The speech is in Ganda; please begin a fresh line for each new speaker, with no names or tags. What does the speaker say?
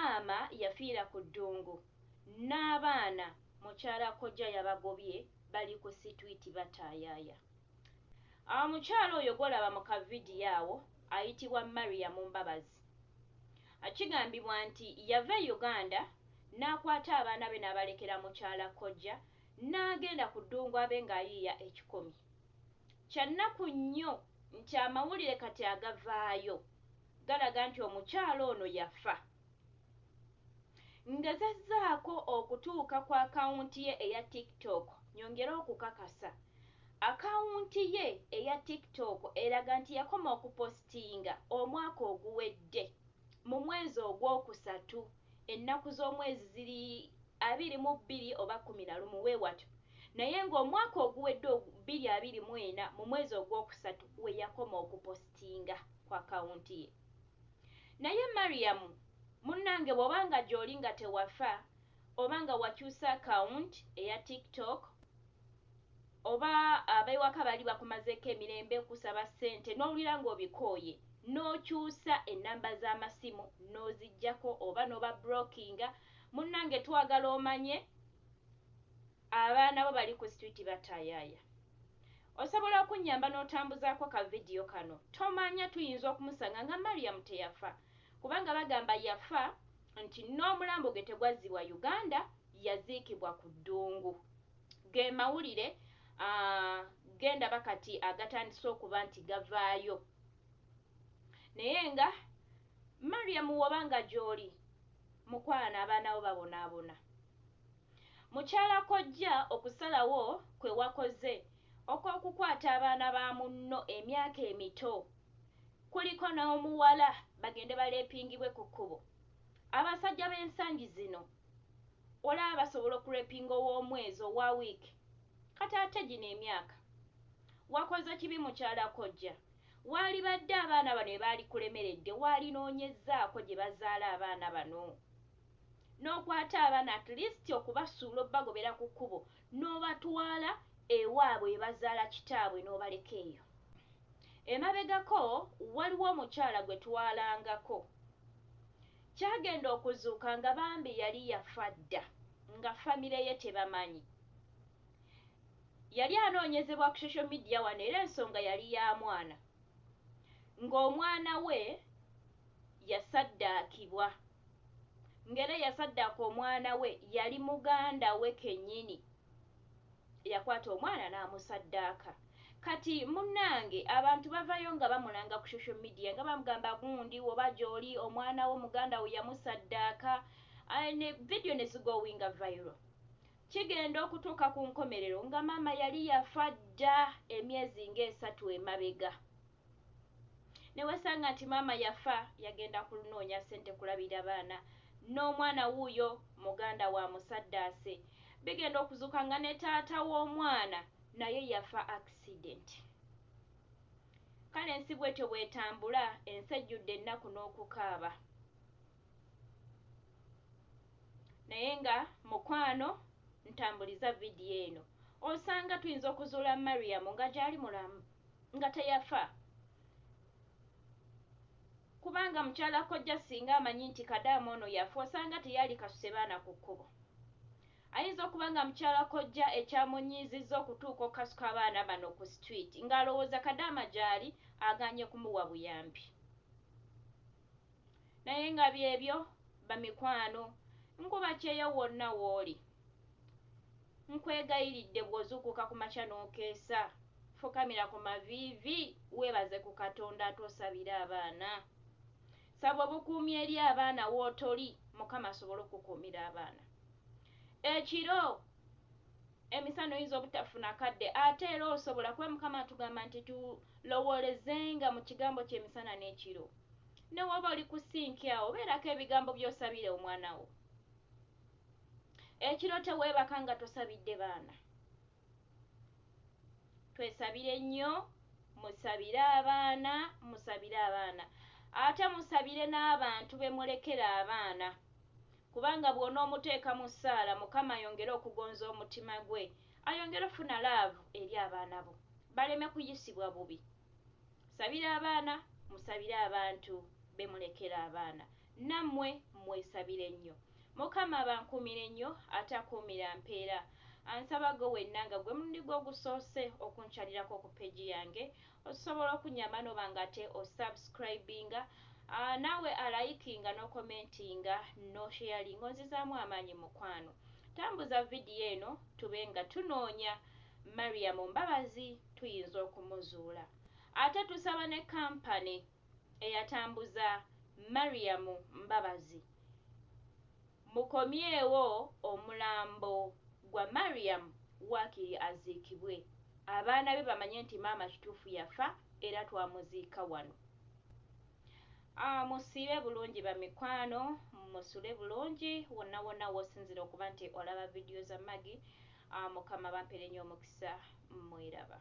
maama yafiira ku ddungu n'abaana mukyala kojja yabagobye bali ku sitwiti bataayaaya. Omukyala oyo golaba mu kavidiyo awo ayitibwa Mariam Mbabazi. Akigambibwa nti yava e Uganda n'akwata abaana be n'abalekera mukyala kojja n'agenda ku ddungu abe ng'ayiiya ekikumi. Kyannaku nnyo nti amawulire kati agavaayo galaga nti omukyala ono yafa. Ngezezzaako okutuuka ku akawunti ye eya TikTok, nyongera okukakasa. Akawunti ye eya TikTok eraga nti yakoma okupositinga omwaka oguwedde mu mwezi ogwokusatu, ennaku z'omwezi ziri 22 oba 11 weewatyo, naye ng'omwaka oguwedde 2024 mu mwezi ogwokusatu we yakoma okupositinga ku akawunti ye. Naye Mariam munnange bw'obanga gy'oli nga tewafa oba nga wakyusa akawunti eya TikTok oba ab'ewaka bali bakumazeeko emirembe kusaba ssente n'owulira ng'obikooye n'okyusa ennamba z'amasimu n'oziggyako oba n'oba blockinga, munnange twagala omanye abaana bo bali ku sitwiti bataayaaya. Osobola okunnyamba n'otambuzaako ka vidiyo kano. Tomanya tuyinza okumusanga nga Mariam teyafa, kubanga bagamba yafa nti n'omulambo gwe tegwazzibwa Uganda, yaziikibwa ku ddungu. Ge mawulire genda bakati agatandise okuba nti gavaayo. Naye nga Mariam wobanga gy'oli mukwana abaana bo babonaabona. Mukyala kojja okusalawo kwe wakoze okw'okukwata abaana ba munno emyaka emito, kuliko n'omuwala bagende baleepingibwe ku kkubo. Abasajja b'ensangi zino olaba basobola okuleepinga ow'omwezi owa wiiki, kati ate gino emyaka. Wakoze kibi mukyala kojja? Waali badde abaana bano ebaali kulemeredde, waali noonyezzaako gye bazaala abaana bano, n'okwata abaana at least okubasuula obbagobera ku kkubo n'obatwala ewaabwe ebazaala kitaabwe n'obaleka eyo. Emabegako waliwo omukyala gwe twalangako. Kyagenda okuzuuka nga bambi yali yafa dda, nga famire ye tebamanyi. Yali anoonyezebwa ku social media wano era ensonga yali ya mwana, ng'omwana we yasaddaakibwa. Ng'era yasaddaaka omwana we yali muganda we kennyini yakwata omwana n'amusaddaaka. Kati munnange abantu bavayo nga bamulanga ku social media nga bamugamba gundi oba gy'oli omwana wo muganda we yamusaddaaka, ne video ne zigowinga viral. Kigenda okutuuka ku nkomerero nga maama yali yafa dda emyezi ng'esatu emabega. Ne wesanga nti maama yafa, yagenda kunoonya ssente kulabira baana, n'omwana wuuyo muganda wa musaddaase. Bigenda okuzuuka nga ne taata w'omwana naye yafa accident. Kale ensi bwetyo bwetambula, ensi ejjudde ennaku n'okukaaba. Naye nga mukwano ntambuliza vidiyo eno, osanga tuyinza okuzuula Mariam nga gy'ali mulamu, nga teyafa. Kubanga mukyala kojja singa amanyi nti Kadaama ono yafa, osanga teyali kasuse baana ku kkubo. Ayinza okuba nga mukyala kojja ekyamunyiizizza okutuuka okukasuka abaana bano ku street ng'alowooza Kadaama gy'ali aganye kumuwa buyambi. Naye nga byebyo bamikwano, nkuba kyeyo wonna w'oli. Nkwegayiridde bw'ozuukuka ku makya n'okeesa, fukamira ku maviivi weebaze ku Katonda ate osabire abaana. Saba obukuumi eri abaana w'otoli, Mukama asobole okukuumira abaana. Ekiro emisana oyinza obutafuna kadde, ate era osobola kuba Mukama atugamba nti tulowoolezenga mu kigambo ky'emisana n'ekiro. Ne waba oli ku sinki awo beerako ebigambo by'osabire omwana wo. Ekiro teweebaka nga tosabidde baana. Twesabire nnyo, musabire abaana, musabire abaana. Ate musabire n'abantu be mulekera abaana. Kubanga bw'onoomuteeka mu ssaala, Mukama ayongere okugonza omutima gwe, ayongere ofuna laavu eri abaana bo, baleme kuyisibwa bubi. Sabire abaana, musabire abantu be mulekera abaana. nammwe mwesabire nnyo. Mukama bankumire nnyo atakuumira mpeera. Ansabago wenna nga gwe mulundi gwo ogusoose okunkyalirako ku peegi yange osobola okunyamba noba nga te osubscribinga naawe alayikinga n'okomentinga n'osharinga onzizaamu amaanyi mukwano. Tambuza vidiyo eno tube nga tunoonya Mariam Mbabazi tuyinza okumuzuula. Ate tusaba ne kampani eyatambuza Mariam Mbabazi mukomyewo omulambo gwa Mariam waakiri aziikibwe. Abaana be bamanye nti maama kituufu yafa era twamuziika wano. Musiibe bulungi bamikwano, musule bulungi wonna wonna w'osinzira okuba nti olaba vidiyo za Maggie. Mukama bampeere nnyo omukisa, mweraba.